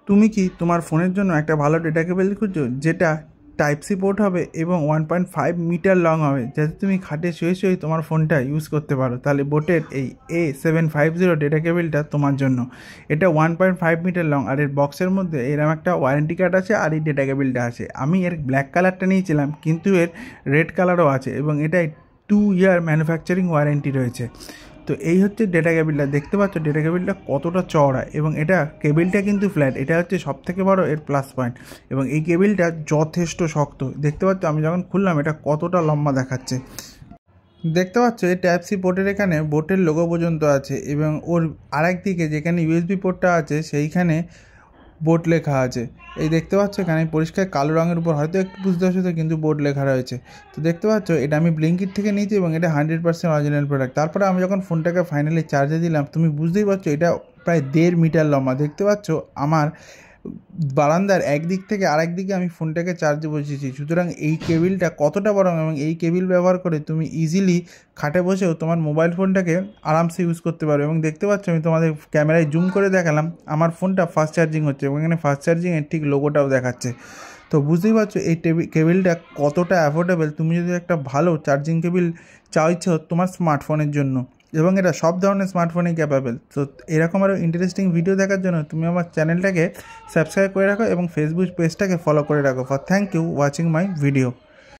তুমি কি তোমার ফোনের জন্য একটা ভালো ডেটা কেবল খুঁজছো যেটা টাইপ সি পোর্ট হবে এবং 1.5 মিটার লং হবে, যাতে তুমি খাটে শুয়ে শুয়ে তোমার ফোনটা ইউজ করতে পারো? তাহলে বোটের এই A750 ডেটা কেবলটা তোমার জন্য। এটা 1.5 মিটার লং, আর এর বক্সের মধ্যে এরকম একটা ওয়ারেন্টি কার্ড আছে, আর এই ডেটা কেবলটা আছে। আমি এর ব্ল্যাক কালারটা নিয়েছিলাম, কিন্তু এর রেড কালারও আছে এবং এটাই 2 ইয়ার ম্যানুফ্যাকচারিং ওয়ারেন্টি রয়েছে। তো এই হচ্ছে ডেটা কেবিলটা। দেখতে পাচ্ছ ডেটা কেবিলটা কতটা চওড়া, এবং এটা কেবিলটা কিন্তু ফ্ল্যাট। এটা হচ্ছে সব থেকে বড় এর প্লাস পয়েন্ট। এবং এই কেবিলটা যথেষ্ট শক্ত। দেখতে পাচ্ছ আমি যখন খুললাম এটা কতটা লম্বা দেখাচ্ছে। দেখতে পাচ্ছ এই টাইপ সি পোর্টের এখানে বোটের লোগো পর্যন্ত আছে, এবং ওর আরেক দিকে যেখানে ইউএসবি পোর্টটা আছে সেইখানে বোট লেখা আছে। এই দেখতে পাচ্ছ এখানে পরিষ্কার কালো রঙের উপর, হয়তো একটু বুঝতে অসুবিধা, কিন্তু বোট লেখা রয়েছে। তো দেখতে পাচ্ছ এটা আমি ব্লিঙ্কিট থেকে নিয়েছি এবং এটা 100% অরিজিনাল প্রোডাক্ট। তারপরে আমি যখন ফোনটাকে ফাইনালি চার্জে দিলাম, তুমি বুঝতেই পারছো এটা প্রায় 1.5 মিটার লম্বা। দেখতে পাচ্ছ আমার বারান্দার একদিক থেকে আরেক দিকে আমি ফোনটাকে চার্জে বসিয়েছি। সুতরাং এই কেবিলটা কতটা বড়, এবং এই কেবিল ব্যবহার করে তুমি ইজিলি খাটে বসেও তোমার মোবাইল ফোনটাকে আরামসে ইউজ করতে পারো। এবং দেখতে পাচ্ছ আমি তোমাদের ক্যামেরায় জুম করে দেখালাম আমার ফোনটা ফাস্ট চার্জিং হচ্ছে, এবং এখানে ফাস্ট চার্জিংয়ের ঠিক লোগোটাও দেখাচ্ছে। তো বুঝতেই পারছো এই কেবিলটা কতটা অ্যাফোর্ডেবল। তুমি যদি একটা ভালো চার্জিং কেবিল চাইছো তোমার স্মার্টফোনের জন্য, এবং এটা সব ধরনের স্মার্টফোনেই ক্যাপাবেল। তো এরকম আরও ইন্টারেস্টিং ভিডিও দেখার জন্য তুমি আমার চ্যানেলটাকে সাবস্ক্রাইব করে রাখো এবং ফেসবুক পেজটাকে ফলো করে রাখো। Thank you watching my video.